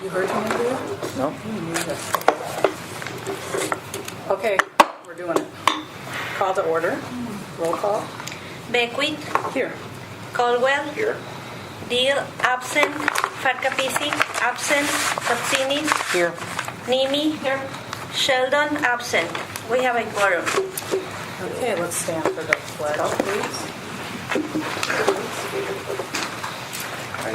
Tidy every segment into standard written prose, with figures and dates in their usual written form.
You heard from Andrea? No? Okay, we're doing it. Call to order. Roll call. Beckwith, Here. Caldwell, Here. Deal, absent. Farkapisi, absent. Sapsinis, Here. Nimi, Sheldon, absent. We have a quorum. Okay, let's stand for the pledge, please.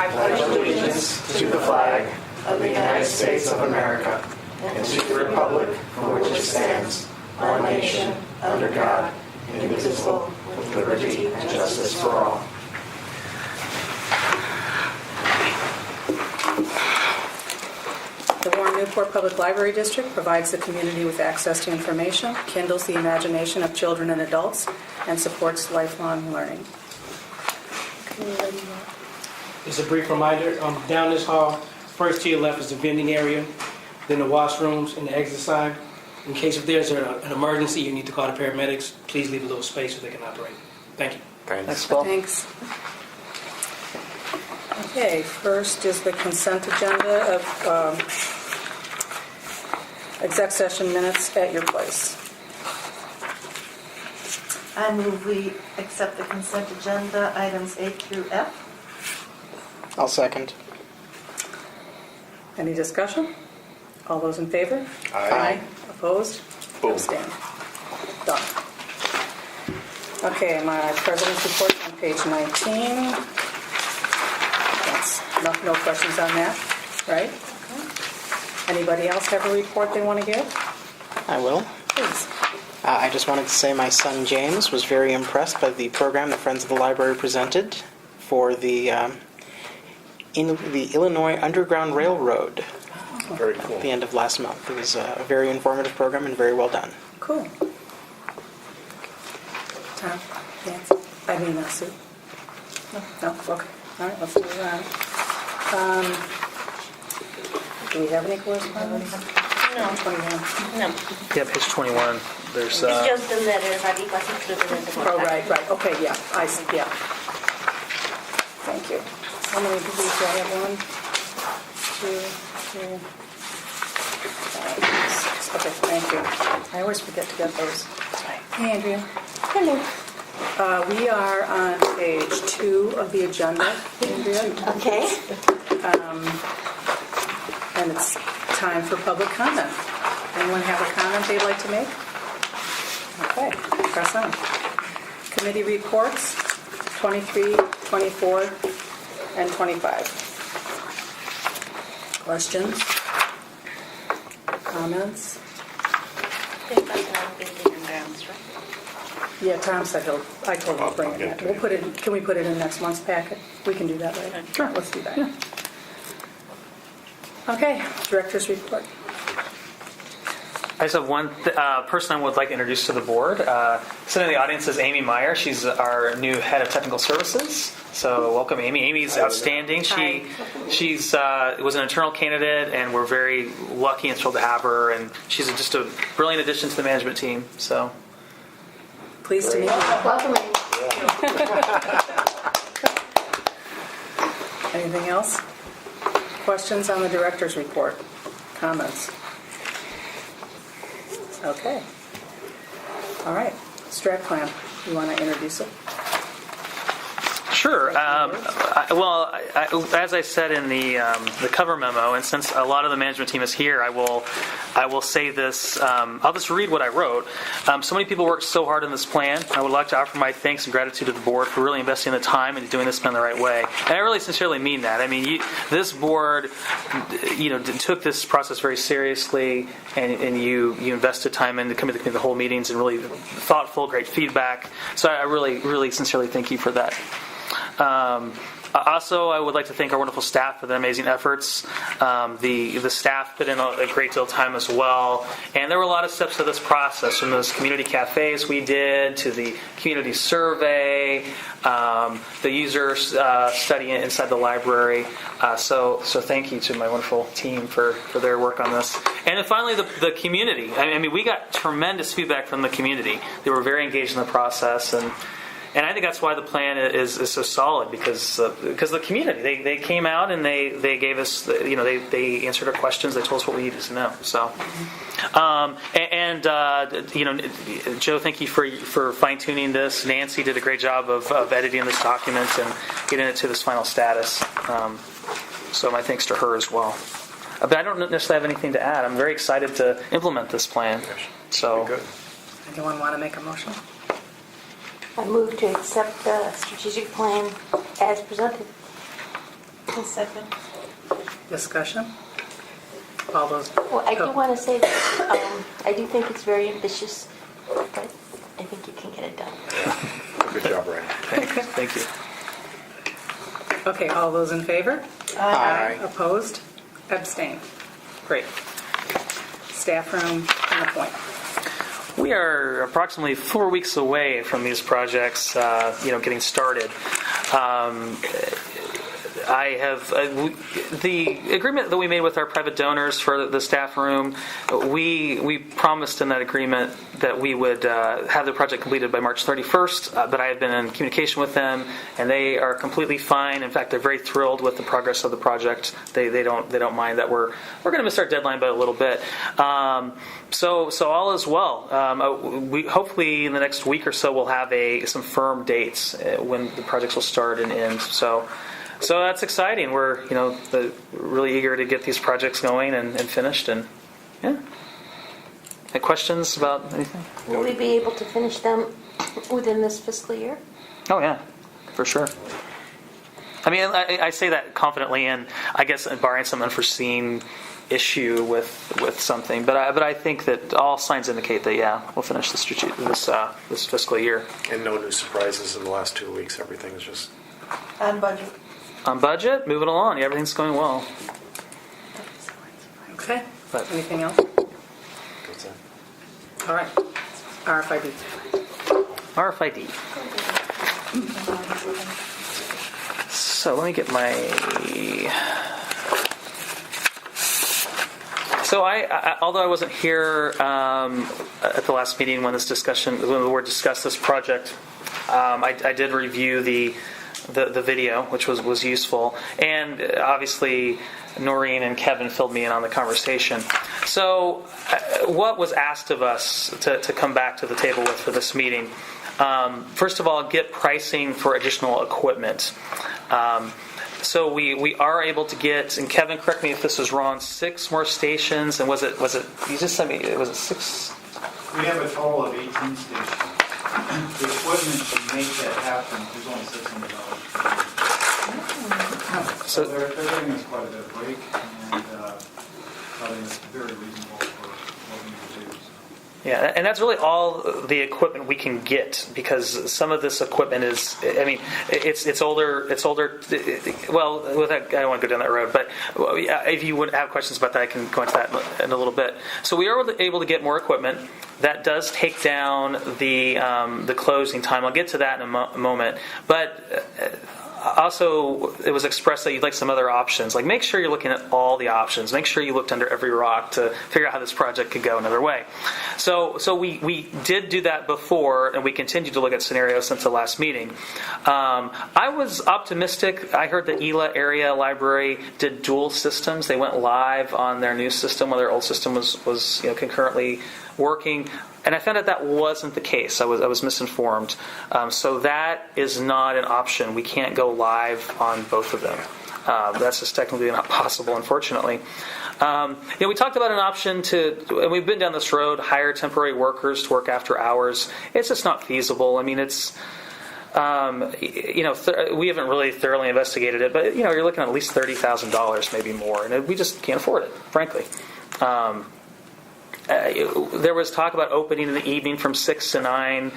I pledge allegiance to the flag of the United States of America and to the republic for which it stands, one nation, under God, indivisible, with liberty and justice for all. The Warren Newport Public Library District provides the community with access to information, kindles the imagination of children and adults, and supports lifelong learning. Just a brief reminder, down this hall, first to your left is the vending area, then the washrooms and the exit sign. In case if there's an emergency, you need to call the paramedics, please leave a little space so they can operate. Thank you. Thanks, Paul. Thanks. Okay, first is the consent agenda of exec session minutes at your place. I move we accept the consent agenda, items A through F. I'll second. Any discussion? All those in favor? Aye. Opposed? Abstained. Done. Okay, my president's report on page 19. That's no questions on that, right? Anybody else have a report they want to give? I will. Please. I just wanted to say my son James was very impressed by the program the Friends of the Library presented for the Illinois Underground Railroad Very cool. at the end of last month. It was a very informative program and very well done. Cool. Tom? Nancy? I mean, Sue? No? Okay. All right, let's move on. Do we have any correspondence? No, 21. no. Yeah, page 21. There's, It's just the letter that it was included in the Oh, contract. right. Okay, yeah. I see, yeah. Thank you. How many do we have? 1, 2, 3, 5, 6. Okay, thank you. I always forget to get those. Hey, Andrea. Hello. We are on page 2 of the agenda, Andrea. Okay. And it's time for public comment. Anyone have a comment they'd like to make? Okay, press on. Committee reports, 23, 24, and 25. Questions? Comments? Just like now, building and grounds, right? Yeah, Tom said I told him to bring it. We'll put it. Can we put it in next month's packet? We can do that, right? Sure. Let's do that. Okay, director's report. I just have one person I would like to introduce to the board. Sitting in the audience is Amy Meyer. She's our new head of technical services. So welcome, Amy. Amy's outstanding. She was an internal candidate, and we're very lucky and thrilled to have her. And she's just a brilliant addition to the management team. So Pleased to meet you. Welcome. Anything else? Questions on the director's report? Comments? Okay. All right. Strat plan. You want to introduce it? Sure. As I said in the cover memo, and since a lot of the management team is here, I will say this. I'll just read what I wrote. So many people worked so hard on this plan. I would like to offer my thanks and gratitude to the board for really investing the time and doing this plan the right way. And I really sincerely mean that. I mean, this board, took this process very seriously, and you invested time into coming to the whole meetings and really thoughtful, great feedback. So I really, really sincerely thank you for that. Also, I would like to thank our wonderful staff for their amazing efforts. The staff put in a great deal of time as well, and there were a lot of steps to this process, from those community cafes we did to the community survey, the user study inside the library. So thank you to my wonderful team for their work on this. And then finally, the community. I mean, we got tremendous feedback from the community. They were very engaged in the process, and And I think that's why the plan is so solid, because the community, they came out and they gave us, they answered our questions, they told us what we needed to know. So, Joe, thank you for fine tuning this. Nancy did a great job of editing this document and getting it to this final status. So my thanks to her as well. But I don't necessarily have anything to add. I'm very excited to implement this plan. So, Anyone want to make a motion? I move to accept the strategic plan as presented. A second. Discussion? All those. Well, I do want to say that I do think it's very ambitious, but I think you can get it done. Good job, Ryan. thank you. Okay, all those in favor? Aye. Opposed? Abstain. Great. Staff room and appoint. We are approximately 4 weeks away from these projects, getting started. I have the agreement that we made with our private donors for the staff room. We promised in that agreement that we would have the project completed by March 31st. But I have been in communication with them, and they are completely fine. In fact, they're very thrilled with the progress of the project. They don't mind that we're going to miss our deadline by a little bit. So all is well. We hopefully in the next week or so we'll have some firm dates when the projects will start and end. So that's exciting. We're really eager to get these projects going and finished. And yeah, any questions about anything? Will we be able to finish them within this fiscal year? Oh yeah, for sure. I mean, I say that confidently, and I guess barring some unforeseen issue with something, but I think that all signs indicate that we'll finish this fiscal year. And no new surprises in the last 2 weeks. Everything's just On budget. On budget, moving along. Yeah, everything's going well. Okay. But- Anything else? that's it. All right. RFID. RFID. So let me get my. So although I wasn't here at the last meeting when the board discussed this project, I did review the video, which was useful, and obviously Noreen and Kevin filled me in on the conversation. So what was asked of us to come back to the table with for this meeting? First of all, get pricing for additional equipment. So we are able to get, and Kevin, correct me if this is wrong, 6 more stations, and was it you just sent me, was it 6? We have a total of 18 stations. The equipment to make that happen is only $600. So they're giving us quite a bit of break, and I think it's very reasonable for what we need to do. Yeah, and that's really all the equipment we can get, because some of this equipment is, I mean, it's older. Well, I don't want to go down that road, but if you would have questions about that, I can go into that in a little bit. So we are able to get more equipment. That does take down the closing time. I'll get to that in a moment, but. Also, it was expressed that you'd like some other options. Like, make sure you're looking at all the options. Make sure you looked under every rock to figure out how this project could go another way. So we did do that before, and we continue to look at scenarios since the last meeting. I was optimistic. I heard the ELA area library did dual systems. They went live on their new system while their old system was concurrently working. And I found out that wasn't the case. I was misinformed. So that is not an option. We can't go live on both of them. That's just technically not possible, unfortunately. We talked about an option and we've been down this road, hire temporary workers to work after hours. It's just not feasible. I mean, it's, we haven't really thoroughly investigated it, but, you're looking at least $30,000, maybe more. And we just can't afford it, frankly. There was talk about opening in the evening from 6 to 9.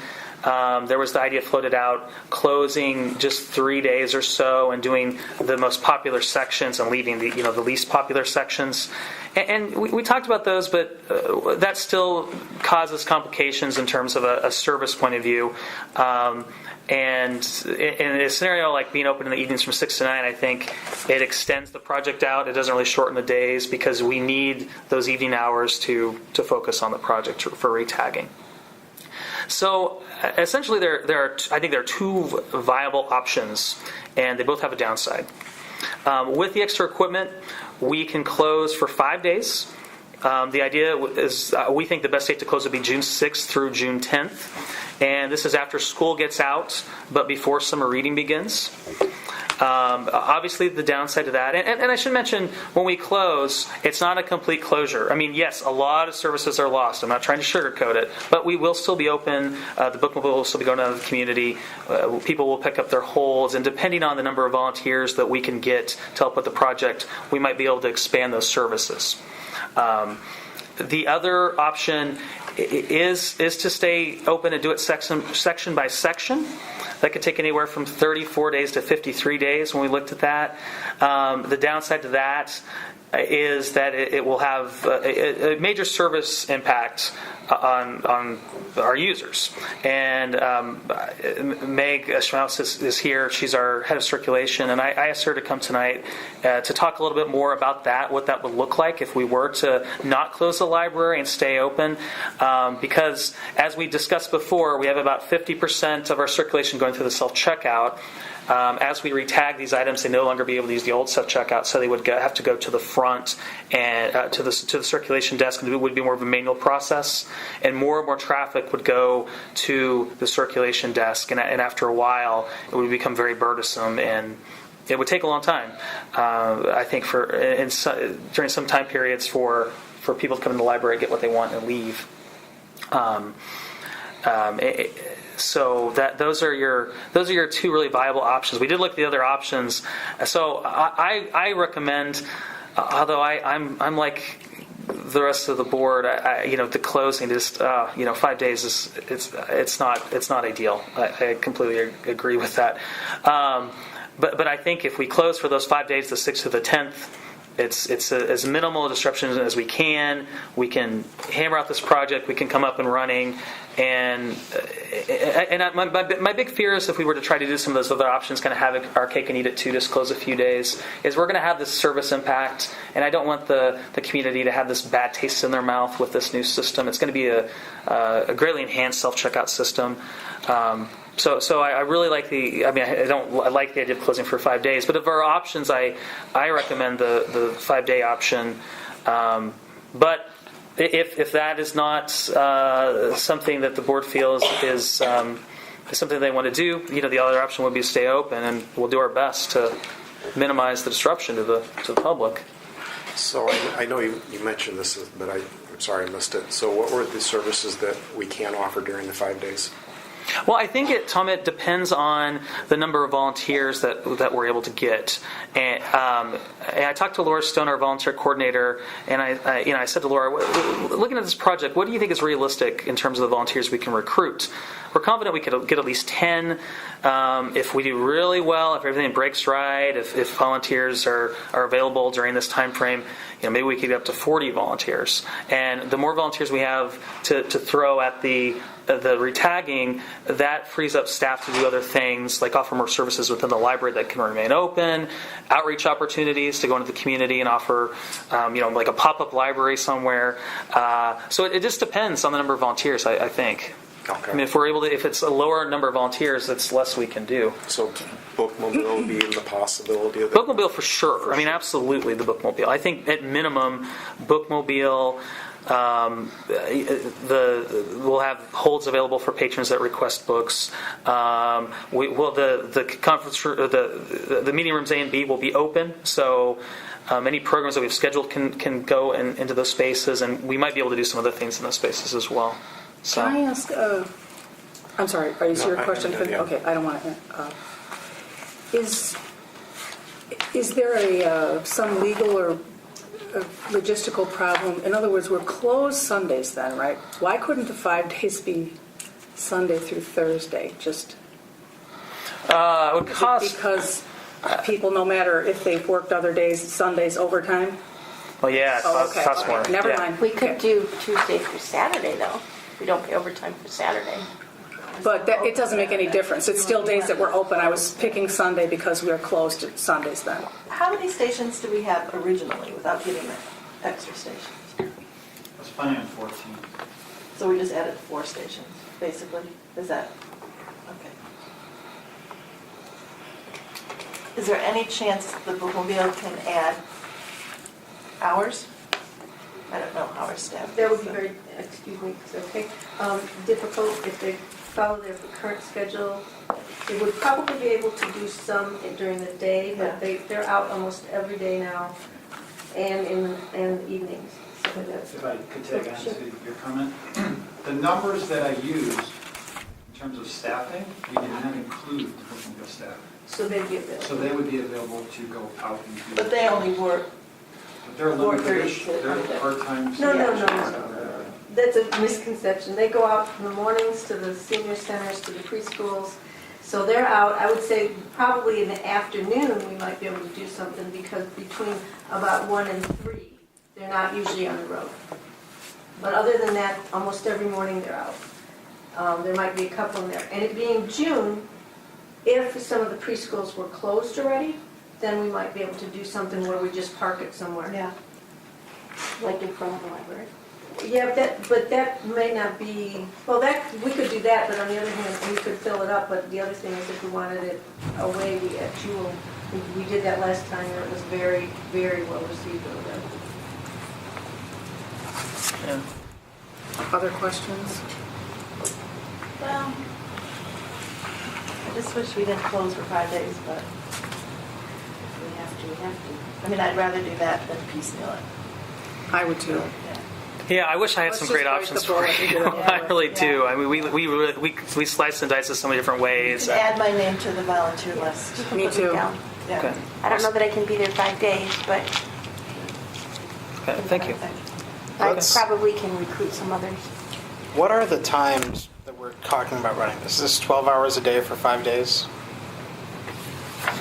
There was the idea floated out, closing just 3 days or so and doing the most popular sections and leaving the least popular sections. And we talked about those, but that still causes complications in terms of a service point of view. And in a scenario like being open in the evenings from 6 to 9, I think it extends the project out. It doesn't really shorten the days because we need those evening hours to focus on the project for retagging. So essentially, I think there are two viable options, and they both have a downside. With the extra equipment, we can close for 5 days. The idea is we think the best date to close would be June 6th through June 10th. And this is after school gets out, but before summer reading begins. Obviously, the downside to that, and I should mention, when we close, it's not a complete closure. I mean, yes, a lot of services are lost. I'm not trying to sugarcoat it, but we will still be open. The bookmobile will still be going out to the community. People will pick up their holds, and depending on the number of volunteers that we can get to help with the project, we might be able to expand those services. The other option is to stay open and do it section by section. That could take anywhere from 34 days to 53 days when we looked at that. The downside to that is that it will have a major service impact on our users. And Meg Schmaus is here. She's our head of circulation, and I asked her to come tonight to talk a little bit more about that, what that would look like if we were to not close the library and stay open. Because as we discussed before, we have about 50% of our circulation going through the self-checkout. As we retag these items, they no longer be able to use the old self-checkout, so they would have to go to the front and to the circulation desk, and it would be more of a manual process. And more traffic would go to the circulation desk, and after a while, it would become very burdensome, and it would take a long time. I think during some time periods for people to come in the library, get what they want, and leave. So those are your two really viable options. We did look at the other options. So I recommend, although I'm like the rest of the board, the closing just 5 days is it's not ideal. I completely agree with that. But I think if we close for those 5 days, the 6th to the 10th. It's as minimal disruption as we can. We can hammer out this project. We can come up and running. And my big fear is if we were to try to do some of those other options, kind of have our cake and eat it too, just close a few days, is we're going to have this service impact. And I don't want the community to have this bad taste in their mouth with this new system. It's going to be a greatly enhanced self-checkout system. So I really like I like the idea of closing for 5 days. But of our options, I recommend the 5-day option. But if that is not something that the board feels is something they want to do, the other option would be to stay open, and we'll do our best to minimize the disruption to the public. So I know you mentioned this, but I'm sorry I missed it. So what were the services that we can offer during the 5 days? Well, I think it depends on the number of volunteers that we're able to get. And I talked to Laura Stone, our volunteer coordinator, and I said to Laura, looking at this project, what do you think is realistic in terms of the volunteers we can recruit? We're confident we could get at least 10. If we do really well, if everything breaks right, if volunteers are available during this time frame, maybe we could get up to 40 volunteers. And the more volunteers we have to throw at the retagging, that frees up staff to do other things, like offer more services within the library that can remain open, outreach opportunities to go into the community and offer, like a pop-up library somewhere. So it just depends on the number of volunteers, I think. Okay. I mean, if it's a lower number of volunteers, that's less we can do. So bookmobile would be the possibility of that? Bookmobile for sure. I mean, absolutely the bookmobile. I think at minimum, bookmobile. We'll have holds available for patrons that request books. The conference, the meeting rooms A and B will be open, so any programs that we've scheduled can go into those spaces, and we might be able to do some other things in those spaces as well. So. Can I ask? I'm sorry. Is your question? Yeah. Okay, I don't want to. Is there some legal or logistical problem? In other words, we're closed Sundays then, right? Why couldn't the 5 days be Sunday through Thursday? Just it would cost because people, no matter if they've worked other days, Sundays overtime. Well, yeah, it costs more. Never Yeah. mind. We could do Tuesday through Saturday, though. We don't pay overtime for Saturday. But it doesn't make any difference. It's still days that we're open. I was picking Sunday because we are closed at Sundays then. How many stations do we have originally without getting the extra stations? I was planning on 14. So we just added 4 stations. basically? Is that, okay. Is there any chance the bookmobile can add hours? I don't know how our staff. That would be does very, excuse me, it's okay, difficult if they follow their current schedule. They would probably be able to do some during the day, but they're out almost every day now, and in the evenings. So that's, If I could take on Sure. to your comment, the numbers that I used in terms of staffing, we did not include the bookmobile staff. so they'd be available. So they would be available to go out and do. But they only work, But they're 4:30 limited, to- they're part-time. No, no, no, staff. no. That's a misconception. They go out in the mornings to the senior centers, to the preschools. So they're out, I would say probably in the afternoon, we might be able to do something because between about 1 and 3, they're not usually on the road. But other than that, almost every morning they're out. There might be a couple in there. And it being June, if some of the preschools were closed already, then we might be able to do something where we just park it somewhere. yeah. Like in front of the library. Yeah, but that may not be, well, we could do that, but on the other hand, we could fill it up, but the other thing is if we wanted it away, at Jewel, we did that last time, and it was very, very well received over there. Yeah. Other questions? Well, I just wish we didn't close for 5 days, but if we have to, we have to. I mean, I'd rather do that than piecemeal it. I would too. Yeah. Yeah, I wish I had Let's some just great bite options the for bullet and you. get it over I with. really do. I mean, we slice and dice it so many different You ways. can add my name to the volunteer list. You can Me put me too. down. Yeah. Okay. I don't know that I can be there 5 days, but Okay, thank you. I Let's- probably can recruit some others. What are the times that we're talking about running this? Is this 12 hours a day for 5 days?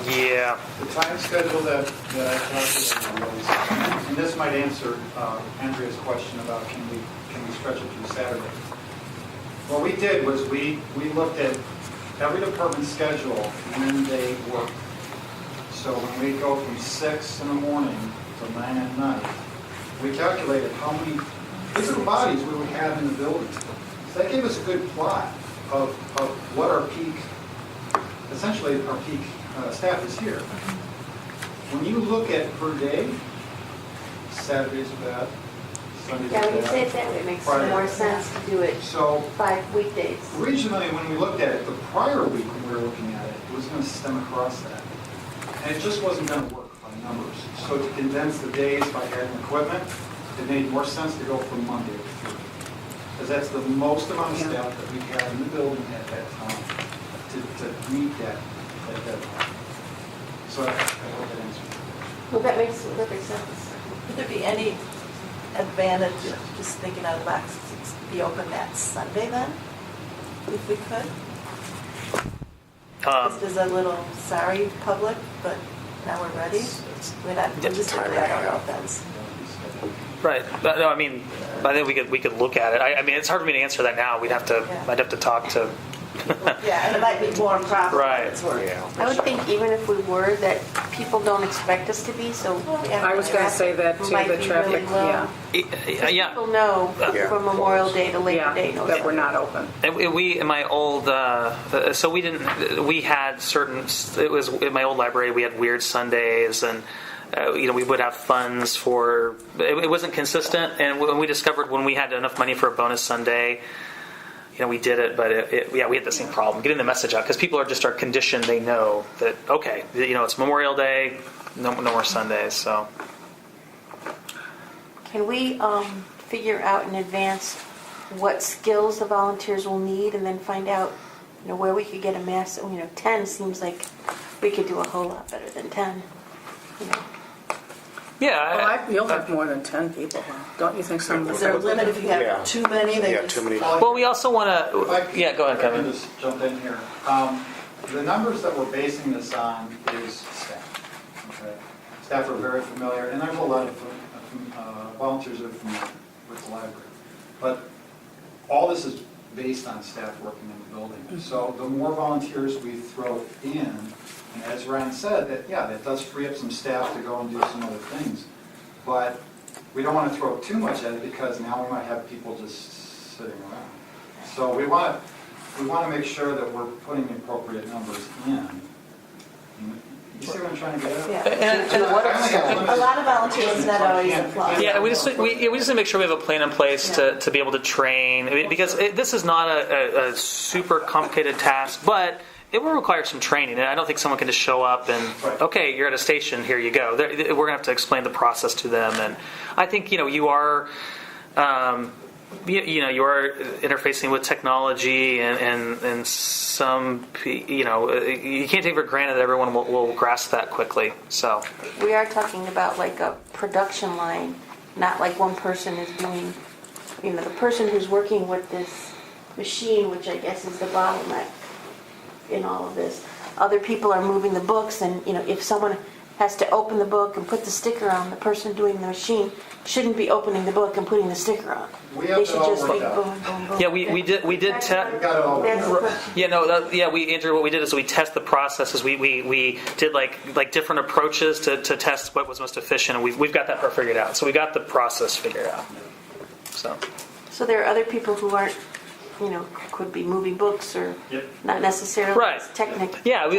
Yeah. The time schedule that I calculated was, and this might answer Andrea's question about can we stretch it through Saturday. What we did was we looked at every department's schedule when they work. So when we go from 6 in the morning to 9 at night, we calculated how many physical bodies we would have in the building. So that gave us a good plot of what our peak, essentially our peak staff is here. When you look at per day, Saturdays are bad, Sundays Yeah, are when you say it bad. that way, it makes Friday. more sense to do it So 5 weekdays. originally, when we looked at it, the prior week when we were looking at it, it was going to stem across that. And it just wasn't going to work by numbers. So to condense the days by adding equipment, it made more sense to go from Monday to Thursday. Because that's the most amount of staff that we had in the building at that time to meet that deadline. So I hope that answers. Well, that makes perfect sense. Would there be any advantage, just thinking out of the box, to be open that Sunday then? If we could? Just as a little, sorry, public, but now we're ready. We're not, logistically, I don't know if that's. Right. But, no, I mean, I think we could look at it. I mean, it's hard for me to answer that now. I'd have to talk to. Yeah, and it might be more profitable. Right. It's worth. I would think even if we were, that people don't expect us to be, so. I was going to say that too, Might the be traffic, really low. yeah. Yeah. People know Yeah. from Memorial Day to Labor Day. Yeah, that we're not open. And we in my old so we had certain, it was in my old library we had weird Sundays, and we would have funds for it wasn't consistent, and when we discovered when we had enough money for a bonus Sunday, we did it, but we had the same problem getting the message out because people are conditioned. They know that okay, it's Memorial Day, no more Sundays. So Can we figure out in advance what skills the volunteers will need, and then find out, where we could get a mass? 10 seems like we could do a whole lot better than 10. yeah, Well, you'll have more than 10 people, don't you think some of Is there a limit if you have Yeah. too many? They Yeah, just- too many. well, we also want If I to. could- Yeah, go ahead, if I can Kevin. just jump in here. The numbers that we're basing this on is staff. Okay? Staff are very familiar, and there's a lot of volunteers that are familiar with the library. But all this is based on staff working in the building. So the more volunteers we throw in, and as Ryan said, that does free up some staff to go and do some other things. But we don't want to throw too much at it because now we might have people just sitting around. So we want to make sure that we're putting the appropriate numbers in. You see what I'm trying to get at? Yeah. A lot of volunteers not always apply. Yeah, we just need to make sure we have a plan in place to be able to train. I mean, because this is not a super complicated task, but it will require some training. And I don't think someone can just show up and, okay, you're at a station, here you go. We're going to have to explain the process to them. And I think, you are... you are interfacing with technology and some, you can't take for granted that everyone will grasp that quickly. So We are talking about like a production line, not like one person is doing, the person who's working with this machine, which I guess is the bottleneck in all of this. Other people are moving the books, and if someone has to open the book and put the sticker on, the person doing the machine shouldn't be opening the book and putting the sticker on. We have They it should all just be worked out. boom, boom, boom. yeah, we did We've got it all. That's the question. Andrew, what we did is we test the processes. We did like different approaches to test what was most efficient, and we've got that part figured out. So we got the process figured out. So there are other people who aren't, could be moving books or not necessarily Right. technical. Yeah,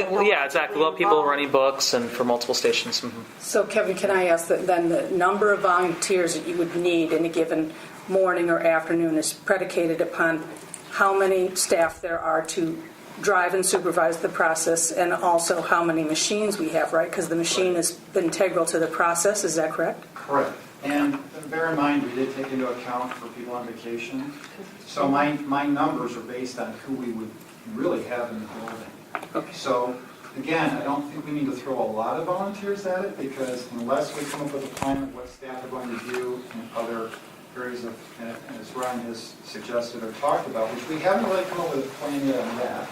exactly. Well, people running books and for multiple stations. Mm-hmm. So Kevin, can I ask that then the number of volunteers that you would need in a given morning or afternoon is predicated upon how many staff there are to drive and supervise the process, and also how many machines we have, right? Because the machine is integral to the process, is that correct? Correct. And bear in mind, we did take into account for people on vacation. So my numbers are based on who we would really have in the building. Okay. So again, I don't think we need to throw a lot of volunteers at it, because unless we come up with a plan of what staff are going to do in other areas of, and as Ryan has suggested or talked about, which we haven't really come up with a plan yet on that.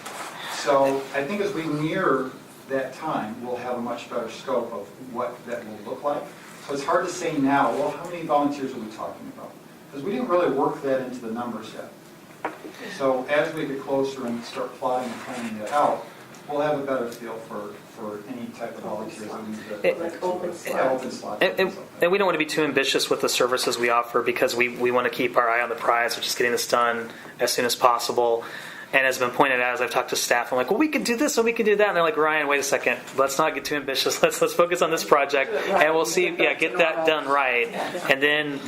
So I think as we near that time, we'll have a much better scope of what that will look like. So it's hard to say now, well, how many volunteers are we talking about? Because we didn't really work that into the numbers yet. So as we get closer and start plotting and planning that out, we'll have a better feel for any type of volunteers that we need to Like open slots. Yeah, open slots. And we don't want to be too ambitious with the services we offer, because we want to keep our eye on the prize, which is getting this done as soon as possible. And as has been pointed out, as I've talked to staff, I'm like, well, we could do this and we could do that. And they're like, Ryan, wait a second. Let's not get too ambitious. Let's focus on this project, and we'll see. Yeah, get that done right. And then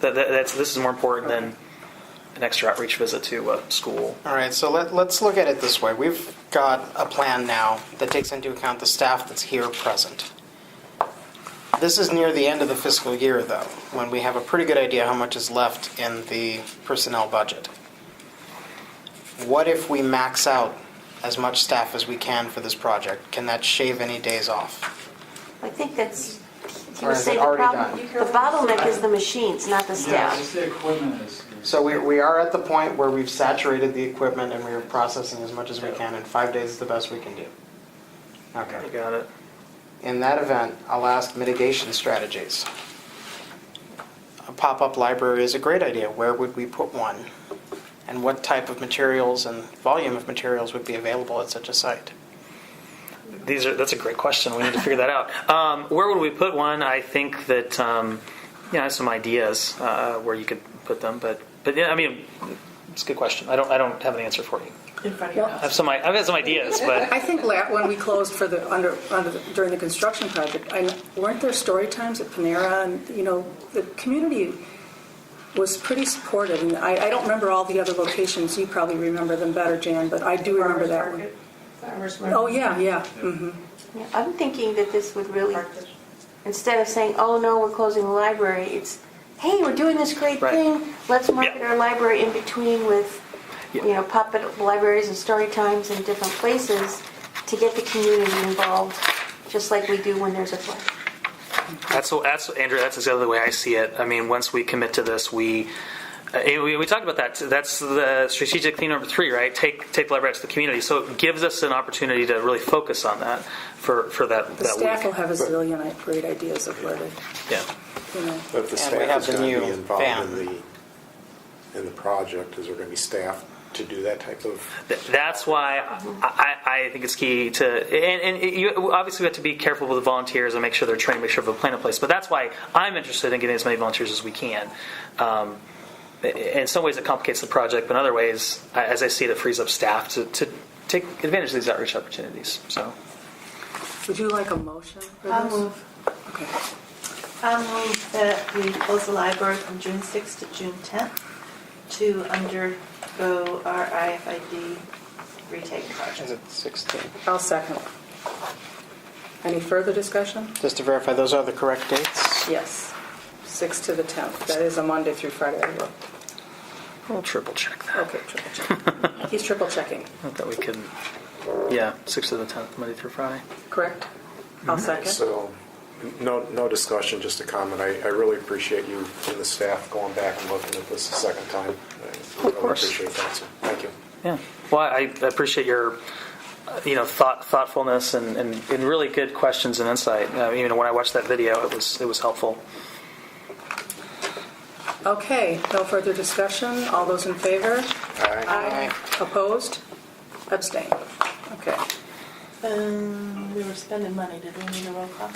this is more important than an extra outreach visit to a school. All right, so let's look at it this way. We've got a plan now that takes into account the staff that's here present. This is near the end of the fiscal year, though, when we have a pretty good idea how much is left in the personnel budget. What if we max out as much staff as we can for this project? Can that shave any days off? I think that's, Or you is say it the already problem, done? the bottleneck is the machines, not the Yeah, staff. just the equipment is. So we are at the point where we've saturated the equipment and we're processing as much as we can, and 5 days is the best we can do. Okay. You got it. In that event, I'll ask mitigation strategies. A pop-up library is a great idea. Where would we put one? And what type of materials and volume of materials would be available at such a site? That's a great question. We need to figure that out. Where would we put one? I think that I have some ideas where you could put them, but yeah, I mean, it's a good question. I don't have an answer for you. In front of your house. I've had some ideas, but I think when we closed for during the construction project, weren't there story times at Panera, and the community was pretty supportive. And I don't remember all the other locations. You probably remember them better, Jan, but I do remember that one. Farmers market. Oh yeah. Mm-hmm. Yeah, I'm thinking that this would really, instead of saying, oh no, we're closing the library, it's, hey, we're doing this great Right. thing, let's market Yeah. our library in between with, pop-up libraries and story times in different places to get the community involved, just like we do when there's a play. That's Andrew. That's exactly the way I see it. I mean, once we commit to this, we talked about that. That's the strategic theme number 3, right? Take the library to the community. So it gives us an opportunity to really focus on that for that The staff week. will have a zillion great ideas of where to, Yeah. But if the And we have staff is the going to new be involved van. in the project, is there going to be staff to do that type of? That's why I think it's key to, and you obviously have to be careful with the volunteers and make sure they're trained, make sure we have a plan in place. But that's why I'm interested in getting as many volunteers as we can. in some ways it complicates the project, but in other ways, as I see it, it frees up staff to take advantage of these outreach opportunities. So, Would you like a motion for this? I'll move. Okay. I'll move that we close the library from June 6th to June 10th to undergo our IFID retake Is project. it 16? I'll second. Any further discussion? Just to verify, those are the correct dates? Yes. 6th to the 10th. That is a Monday through Friday. I wrote. we'll triple check that. Okay, triple check. He's triple checking, Not that we couldn't. Yeah, 6th to the 10th, Monday through Friday. correct? I'll second. So, no discussion, just a comment. I really appreciate you and the staff going back and looking at this a second time. I really course. appreciate that, so thank you. Yeah. Well, I appreciate your, thoughtfulness and really good questions and insight. When I watched that video, it was helpful. Okay, no further discussion. All those in favor? Aye. Opposed? Abstain. Okay. We were spending money. Did we need a roll call?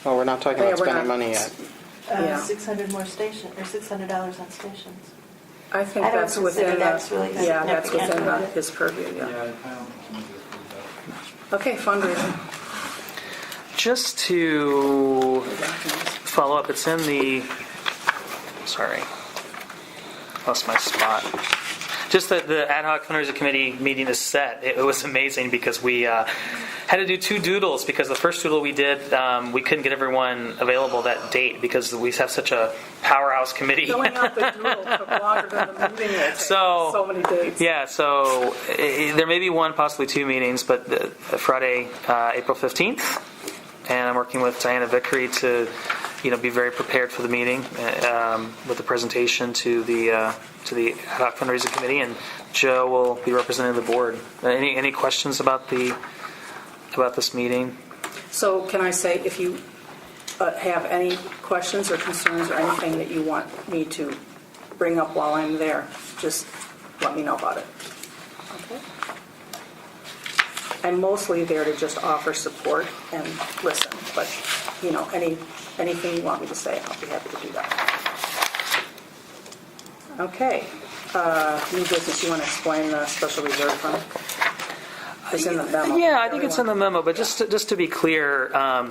Well, we're not talking Yeah, about we're spending not. money yet. Yeah. 600 more station, or $600 on stations. I think I don't that's consider within that's really yeah, that's significant. within his purview, yeah. Yeah, I don't think we need to approve that. Okay, fundraising. Just to follow up, it's in the. Sorry, lost my spot. Just that the ad hoc fundraising committee meeting is set. It was amazing because we had to do 2 doodles because the first doodle we did, we couldn't get everyone available that date because we have such a powerhouse committee. Filling out the doodle took longer than the meeting will take. So many dates. Yeah, so there may be 1, possibly 2 meetings, but Friday, April 15th, and I'm working with Diana Vickery to, be very prepared for the meeting with the presentation to the ad hoc fundraising committee, and Joe will be representing the board. Any questions about this meeting? So can I say, if you have any questions or concerns or anything that you want me to bring up while I'm there, just let me know about it. Okay? I'm mostly there to just offer support and listen, but, anything you want me to say, I'll be happy to do that. Okay. New business, you want to explain the special reserve fund? It's in the memo. Yeah, I think it's in the memo, but just to be clear, I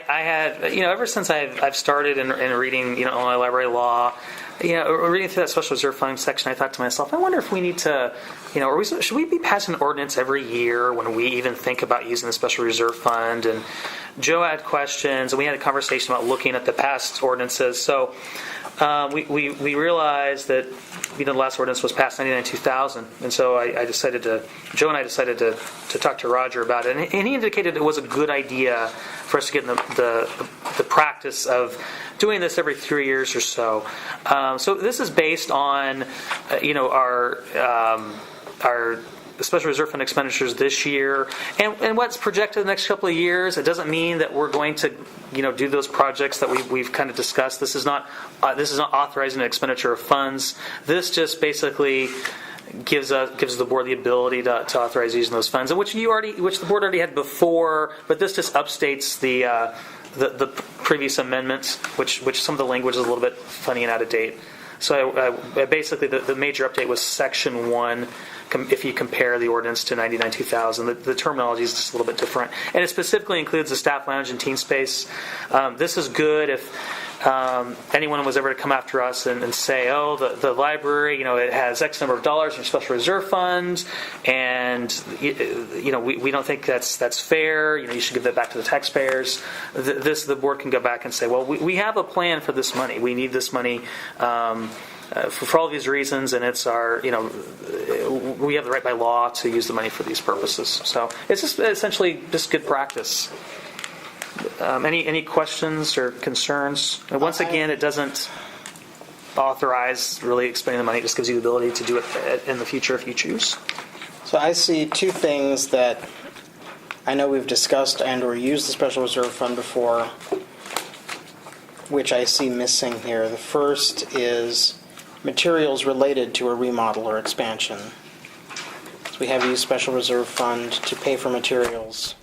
had, ever since I've started in reading, Illinois library law, reading through that special reserve fund section, I thought to myself, I wonder if we need to, should we be passing an ordinance every year when we even think about using the special reserve fund? And Joe had questions, and we had a conversation about looking at the past ordinances. So we realized that the last ordinance was passed 99-2000, and so Joe and I decided to talk to Roger about it, and he indicated it was a good idea for us to get in the practice of doing this every 3 years or so. So this is based on our special reserve fund expenditures this year and what's projected the next couple of years. It doesn't mean that we're going to do those projects that we've kind of discussed. This is not authorizing an expenditure of funds. This just basically gives the board the ability to authorize using those funds, which the board already had before, but this just updates the previous amendments, which some of the language is a little bit funny and out of date. So basically the major update was section 1. If you compare the ordinance to 99-2000, the terminology is just a little bit different, and it specifically includes the staff lounge and teen space. This is good if anyone was ever to come after us and say, "Oh, the library, it has X number of dollars in your special reserve fund, and we don't think that's fair. You should give that back to the taxpayers." The board can go back and say, "Well, we have a plan for this money. We need this money." For all these reasons, and it's our, we have the right by law to use the money for these purposes. So it's just essentially just good practice. Any questions or concerns? And once again, it doesn't authorize really expending the money. It just gives you the ability to do it in the future if you choose. So I see 2 things that I know we've discussed and or used the special reserve fund before, which I see missing here. The first is materials related to a remodel or expansion. So we have used special reserve fund to pay for materials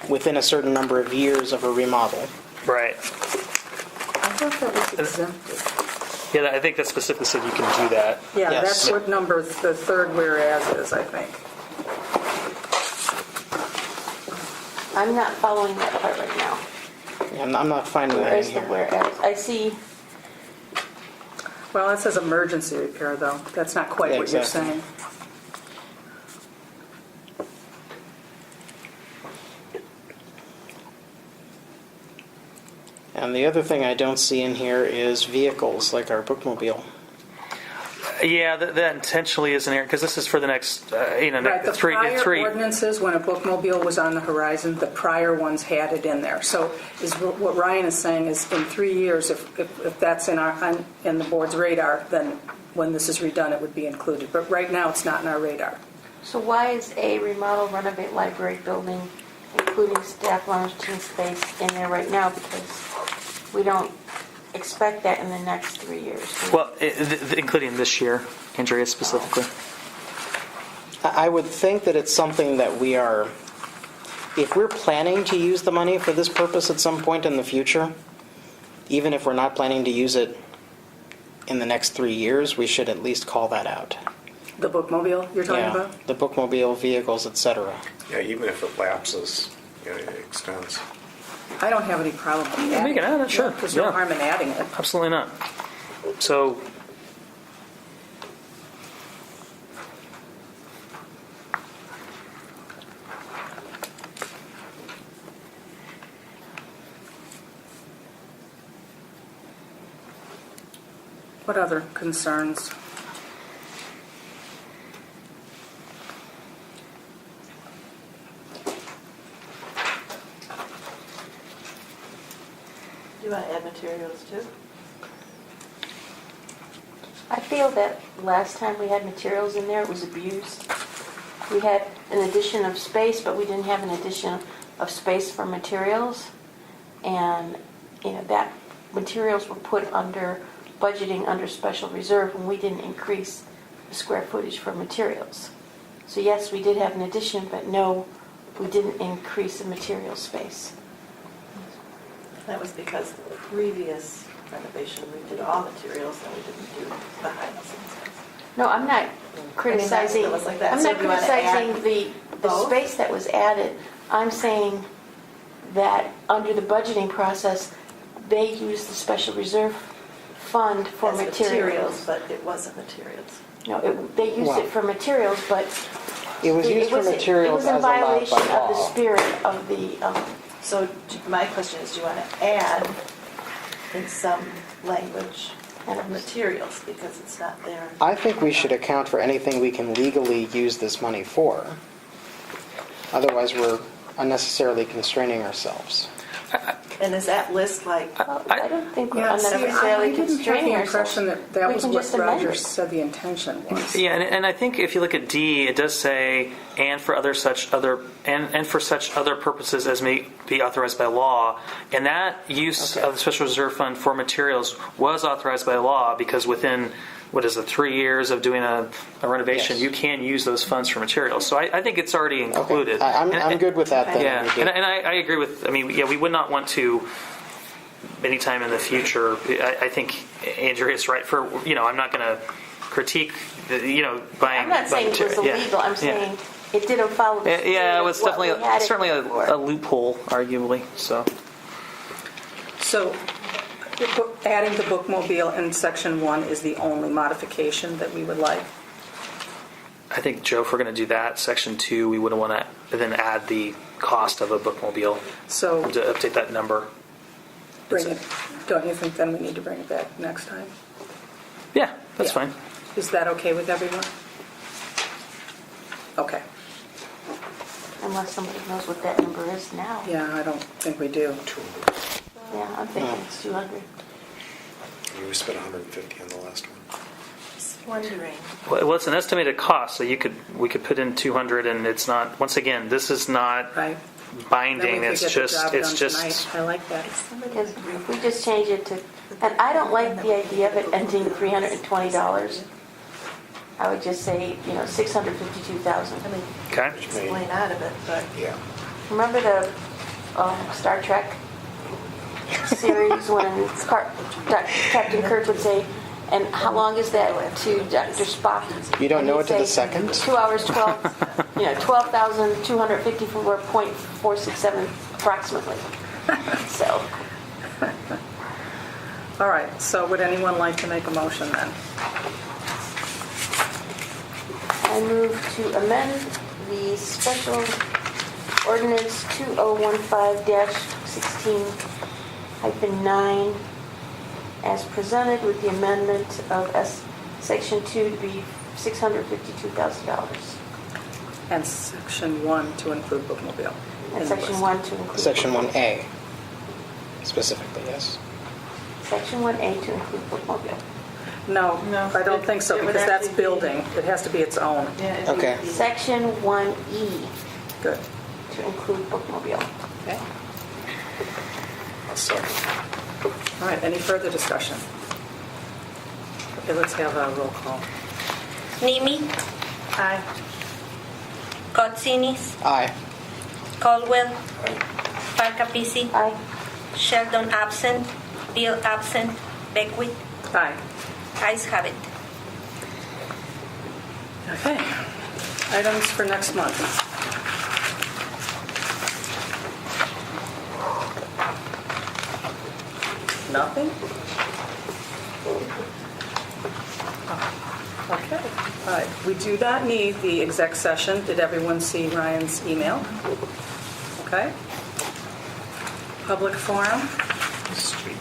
within a certain number of years of a remodel. Right. I thought that was exempted. Yeah, I think that specifically said you can do that. Yeah, Yes. that's what number, the third whereas is, I think. I'm not following that part right now. Yeah, I'm not finding that in Where's the here. whereas? I see, Well, it says emergency repair, though. That's not quite Yeah, what you're exactly. saying. And the other thing I don't see in here is vehicles, like our bookmobile. Yeah, that intentionally isn't here because this is for the next, Right, the three. prior ordinances, when a bookmobile was on the horizon, the prior ones had it in there. So what Ryan is saying is in 3 years, if that's in the board's radar, then when this is redone, it would be included. But right now, it's not in our radar. so why is a remodel renovate library building, including staff lounge team space, in there right now? Because we don't expect that in the next 3 years. Well, including this year, Andrea specifically. I would think that it's something that we are, if we're planning to use the money for this purpose at some point in the future, even if we're not planning to use it in the next 3 years, we should at least call that out. The bookmobile you're talking Yeah, about? the bookmobile, vehicles, etc. Yeah, even if it lapses, it extends. I don't have any problem with We adding can add it, sure. There's no Yeah. harm in adding it. Absolutely not. So, What other concerns? Do you want to add materials too? I feel that last time we had materials in there, it was abused. We had an addition of space, but we didn't have an addition of space for materials. And, that materials were put under budgeting under special reserve when we didn't increase the square footage for materials. So yes, we did have an addition, but no, we didn't increase the material space. That was because the previous renovation, we did all materials and we didn't do behind the scenes. No, I'm not criticizing, it was like that. I'm So not do you wanna criticizing add the both? space that was added. I'm saying that under the budgeting process, they used the special reserve fund for As materials. but it wasn't materials. No, they used it for materials, but It was used for materials it as was in allowed violation by of the law. spirit of the, So my question is, do you want to add in some language of materials because it's not there? I think we should account for anything we can legally use this money for. Otherwise, we're unnecessarily constraining ourselves. And is that list like, I don't think we're Yeah, see, I unnecessarily didn't have the constraining ourselves. impression that We was can what just amend Roger it. said the intention was. yeah, and I think if you look at D, it does say, and for such other purposes as may be authorized by law. And that use of the special reserve fund for materials was authorized by law because within, 3 years of doing a renovation, Yes. you can use those funds for materials. So I think it's already included. Okay. I'm good with that then. Yeah, We and did. I agree with, we would not want to, anytime in the future, I think Andrea's right for, I'm not going to critique, buying. I'm not saying it was material. illegal, I'm saying it didn't follow the spirit Yeah, it was of what we definitely, had it certainly for. a loophole, arguably, so. So adding the bookmobile in section 1 is the only modification that we would like. I think, Joe, if we're going to do that, section 2, we wouldn't want to then add the cost of a bookmobile So to update that number. bring it, don't you think then we need to bring it back next time? Yeah, that's Yeah. fine. Is that okay with everyone? Okay. Unless somebody knows what that number is now. Yeah, I don't think we do. Yeah, I'm thinking it's 200. We spent 150 on the last one. just wondering, Well, it's an estimated cost, so we could put in 200, and it's not. Once again, this is not Right? binding. Then we could It's get the just. job It's done just. tonight. I like that. Because if we just change it to, and I don't like the idea of it ending $320. I would just say, $652,000. I mean, Okay. explain out of it, but Yeah. Remember the Star Trek series when Captain Kirk would say, And how long is that to Dr. Spock? You don't know it to the Say second? 2 hours, 12,254.467 approximately. So, All right, so would anyone like to make a motion then? I move to amend the special ordinance 2015-16-9 as presented with the amendment of Section 2 to be $652,000. And Section 1 to include bookmobile. And Section 1 to include... Section 1A, specifically, yes. Section 1A to include bookmobile. No, I don't think so, it would because that's actually be- building. It has to be its own. Yeah, it'd Okay. be- Section 1E Good. to include bookmobile. Okay. I'll second. All right, any further discussion? Okay, let's have a roll call. Nimi, Aye. Kotsinis, Aye. Caldwell, Parkapisi, Aye. Sheldon absent, Bill absent, Beckwith, Aye. ayes have it. Okay. Items for next month. Nothing? Oh, okay. All right. We do not need the exec session. Did everyone see Ryan's email? Okay. Public forum. Sweet.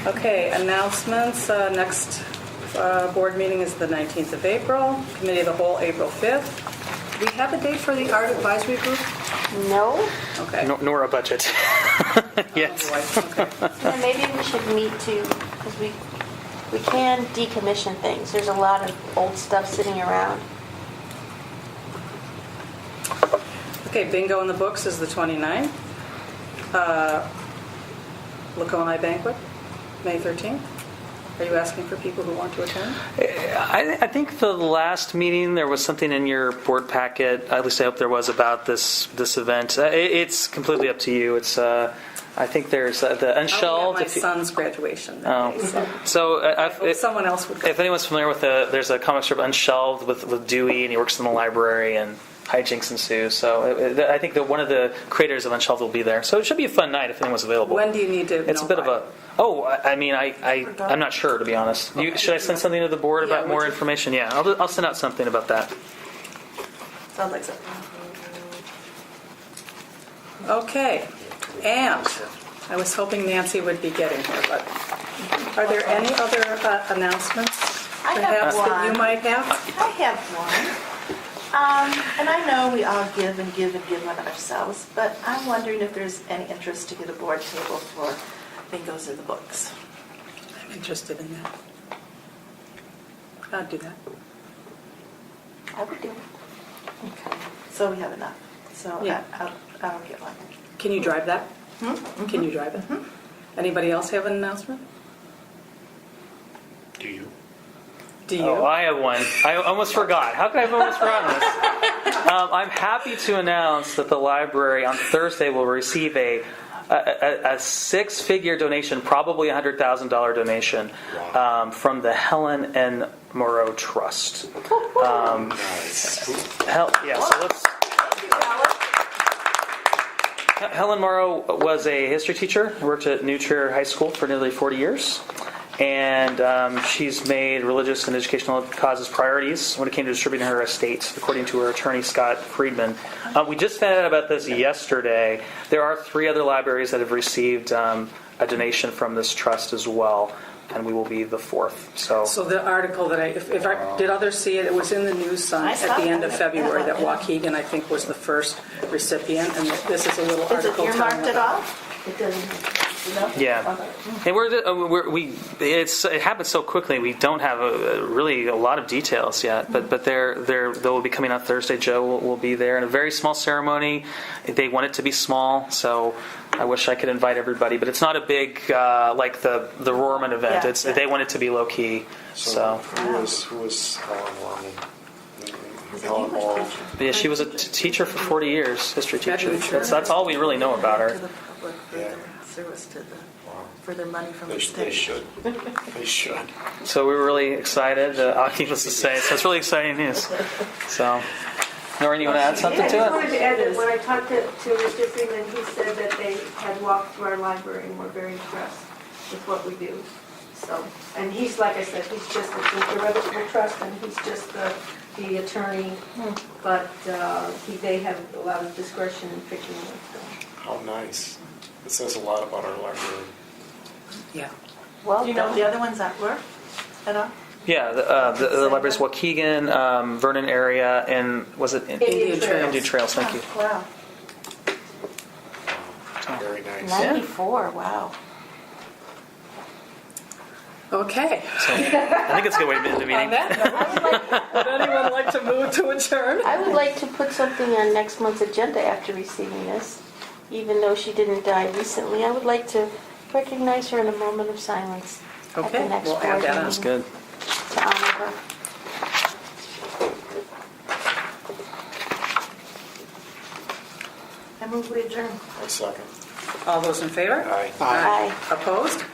Okay, announcements. Next board meeting is the 19th of April. Committee of the whole, April 5th. Do we have a date for the art advisory group? No? Okay. Nor a budget. Yes. Okay. And maybe we should meet too, because we can decommission things. There's a lot of old stuff sitting around. Okay, bingo in the books is the 29th. Laconia Banquet, May 13th. Are you asking for people who want to attend? I think the last meeting there was something in your board packet. At least I hope there was about this event. It's completely up to you. It's I think there's the I'll unshelved. be at my son's graduation that Oh. day, So if someone else would go. if anyone's familiar with there's a comic strip Unshelved with Dewey, and he works in the library, and hijinks ensue. So I think that one of the creators of Unshelved will be there. So it should be a fun night if anyone's available. When do you need to It's a bit of a. Oh, I mean, I'm not sure, to be honest. Should I send something to the board Yeah, about more would you? information? Yeah, I'll send out something about that. Sounds like something. Okay, and I was hoping Nancy would be getting here, but are there any other announcements I have perhaps that you one. might have? I have one. And I know we all give and give and give on ourselves, but I'm wondering if there's any interest to get a board table for bingos in the books. I'm interested in that. I'll do that. I would do it. Okay. So we have enough. So Yeah. I'll get one. Can you drive that? Mm-hmm. Can you drive it? Anybody else have an announcement? Do you? Do you? Oh, I have one. I almost forgot. How could I have almost forgotten this? I'm happy to announce that the library on Thursday will receive a six-figure donation, probably $100,000 donation, from the Helen N. Moreau Trust. Helen Morrow was a history teacher, worked at New Trier High School for nearly 40 years, and she's made religious and educational causes priorities when it came to distributing her estate, according to her attorney, Scott Friedman. We just found out about this yesterday. There are 3 other libraries that have received a donation from this trust as well, and we will be the 4th. So the article that did others see it? It was in the News Sun I at saw the end that. of February that Yeah. Waukegan, I think, was the first recipient, and this is a little Is it article. earmarked telling at about- all? It doesn't. No? Yeah, Okay. and it happened so quickly. We don't have really a lot of details yet, but they will be coming on Thursday. Joe will be there in a very small ceremony. They want it to be small, so I wish I could invite everybody, but it's not a big like the Rohrman event. Yeah. They want it to be low key. So Who was Helen Warren? was an Helen English Hall. teacher. But yeah, she was a teacher for 40 years, history teacher. Teacher. That's all we really know about To her. the public for Yeah. their service to the, Wow. for their money from They the sh- they state. should. They should. So we were really excited. Needless to say, so it's really exciting news. So, Noreen, you want to add something I just to wanted it? to add that when I talked to Mr. Freeman, he said that they had walked through our library and were very impressed with what we do. So, and he's, like I said, he's just, it's an irrevocable trust, and he's just the attorney, but they have a lot of discretion in picking what's done. How nice. It says a lot about our library. Yeah. Well Do you know done. the other ones that were at all? Yeah, the library's Waukegan, Vernon area, and was it Indian Trails. Indian Trails? Thank you. Wow. Very nice. 94, wow. Okay. So I think it's a good way to end the On meeting. that note, would anyone like to move to adjourn? I would like to put something on next month's agenda after receiving this. Even though she didn't die recently, I would like to recognize her in a moment of silence at Okay, the next we'll board add that meeting on. That's good. to honor her. I move we adjourn. A second. All those in favor? Aye. Aye. Opposed?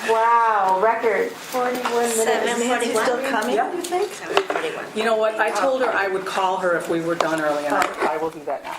Wow, record, 41 minutes. Seven. Is Nancy still coming, Yeah. you think? 7:41. You know what, I told her I would call her if we were done early enough. I will do that now.